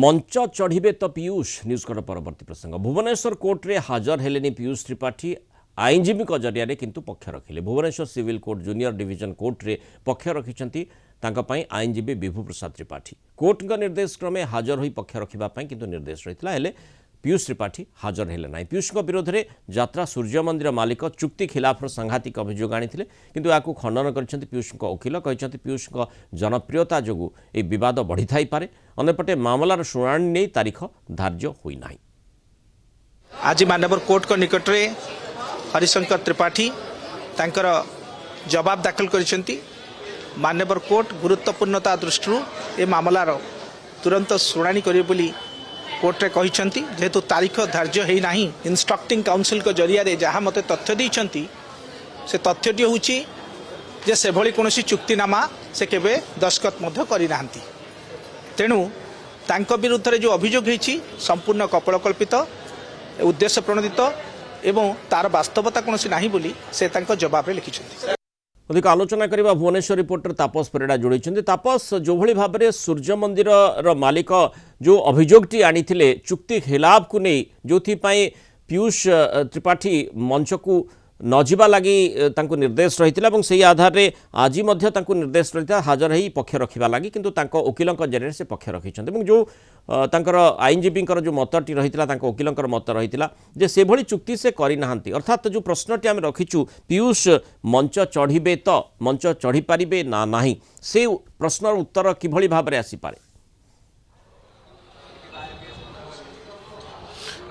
मंच चढ़े तो पीयूष न्यूज कट परवर्ती प्रसंग भुवनेश्वर कोर्ट रे हाजर हेलेनी पीयूष त्रिपाठी आईनजीवी जरिया किंतु पक्ष रखिले। Bhubaneswar civil court junior division court रे पक्ष रखिछंती आईनजीवी विभु प्रसाद त्रिपाठी। कोर्ट निर्देश क्रमे हाजर होई पक्ष रखिबा किंतु निर्देश रहितला हेले पीयूष त्रिपाठी हाजर हेले ना। पीयूष विरोध में यात्रा सूर्य मंदिर मालिक चुक्ति खिलाफ सांघातिक अभियोग आनी किंतु या खंडन कर पीयूष वकिल कहते पीयूष जनप्रियता जो ये विवाद बढ़ी थाई पारे। अन्यपटे मामलार शुणाणी नहीं तारीख धार्य होना। आज मानवर कोर्ट को निकट में हरिशंकर त्रिपाठी तांकर जवाब दाखल करिसेंती। मानवर कोर्ट गुरुत्वपूर्णता दृष्टि ए मामलार तुरंत शुणाणी करिवे बोली कोर्टे कहते जेहेतु तारीख धार्य है ना। इंस्ट्रक्टिंग काउंसिल को जरिया जहाँ मत तथ्य देती से तथ्यटी हूँ जे से भली कौन चुक्तिनामा से केबे दस्खत करना। तेणु तांको विरुद्ध रे जो अभियोग होती संपूर्ण कपोलकल्पित उद्देश्य प्रणोदित एवं तार वास्तवता कौन ना बोली से तांको जवाब रे लिखिछंती। अधिक आलोचना करबा भुवनेश्वर रिपोर्टर तापस परिड़ा जोड़ी। तापस जो भली भाव में सूर्य मंदिर मालिक जो अभियोगटी आनी चुक्ति खिलाफ को नहीं जो पीयूष त्रिपाठी मंच को नजिबा लगी निर्देश रही से आधार में आज निर्देश रही हाजर हो पक्ष रखा लगी किंतु वकिलों जरिए से पक्ष रखिंट जो आईनजीवी जो मतटी रही वकिलों मत रही जे से भली चुक्ति से करना। अर्थात जो प्रश्नटी आम रखीचु पीयूष मंच चढ़े तो मंच चढ़ी पारे ना नहीं से प्रश्नर उत्तर किभली भाव में आसीपे।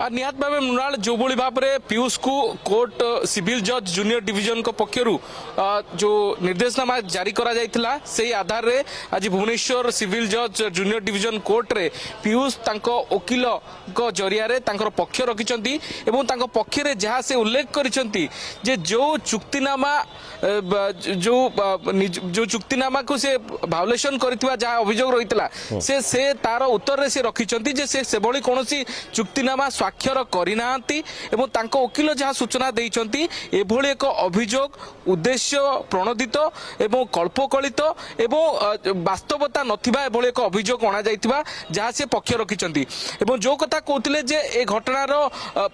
निहत भाव मृणाल जो भाई भाव में पीयूष को कोर्ट सिविल जज जूनियर डिविजन को पक्षर जो निर्देशनामा जारी करा जाइथिला से आधार रे आज भुवनेश्वर सिविल जज जूनियर डिविजन कोर्ट रे पीयूष तांको वकिल को जरिया रे तांकर पक्ष रखिचंती एवं तांको पक्ष रे जहाँ से उल्लेख करिसंती जे जो चुक्तिनामा जो चुक्तिनामा को से भायोलेशन करथिबा जहाँ अभियोग रहितला से तार उत्तर रे से रखिचंती जे से भली कोनोसी चुक्तिनामा स्वाक्षर करना एवं तांको वकिल जहाँ सूचना देइचंती एभली एक अभियोग उद्देश्य प्रणोदित एवं कल्पकलित एवं वास्तवता नथिबा एभली एक अभियोग अणा जाइथिबा जहाँ से पक्ष रखिचंती एवं जो कथा कहते जे ए घटनार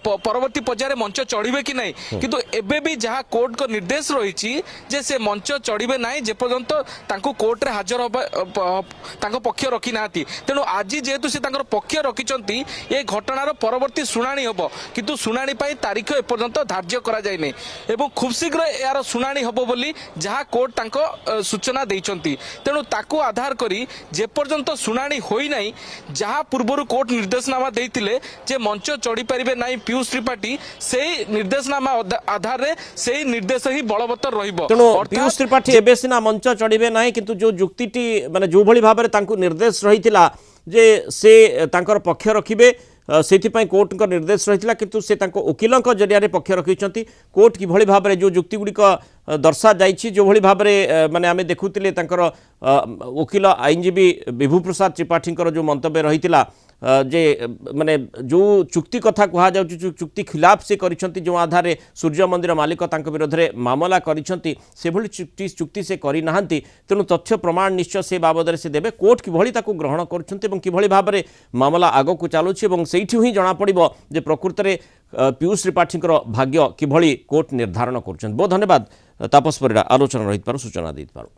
परवर्ती पर्यायर मंच चढ़े कि नहीं किंतु एबे भी जहाँ कोर्ट को निर्देश रही जे से मंच चढ़े ना जेपर्यंत तांको कोर्ट रे हाजर तांको पक्ष रखी ना। तेणु आज जेहेतु से तांकर पक्ष रखिचंती ए घटनार परवर्ती शुणाणी हम किंतु शुणाणी तारीख एपर्यंत धार्य करा जाय नै एवं खूब शीघ्र यार शुणाणी हम बोली जहाँ कोर्ट तांको सूचना देइचंती। तेणु ताकू आधार करी जेपर्यंत शुणाणी होई नै जहाँ पूर्व कोर्ट निर्देशनामा देइतिले जे मंच चढ़ी पारिबे नै पीयूष त्रिपाठी से निर्देशनामा आधार रे से निर्देश ही बलवत्तर रहिबो। तेणु पीयूष त्रिपाठी एबे सिना मंच चढ़िबे नै किंतु जो जुक्तिटी माने जो भली भाव में तांको निर्देश रहितिला जे से तांकर पक्ष रखिबे से कोर्ट का निर्देश रही किंतु से वकिलों जरिया पक्ष रखिंट कोर्ट किभली भाव में जो जुक्ति गुड़िक दर्शा जाइए जो भली भाव में माने आमे देखुतिले वकिल आईनजीवी विभु प्रसाद त्रिपाठी जो मंतव्य रही जे माने जो चुक्ति कथा कहा जाउछि चुक्ति खिलाफ से करिसंती जो आधार रे सूर्य मंदिर मालिक तांको विरोध रे मामला करिसंती से भली चुक्ति से करि नाहंती। तेणु तथ्य प्रमाण निश्चय से बाबद से देबे कोर्ट किभली ताकू ग्रहण करछंती एवं किभली भाव में मामला आगो को चालुछि एवं सेठी ही जणा पड़िबो जे प्रकृत रे पीयूष त्रिपाठी भाग्य किभली कोर्ट निर्धारण करछंती। बहुत धन्यवाद तापस परिड़ा आलोचना रहित पारो सूचना दैत पारो।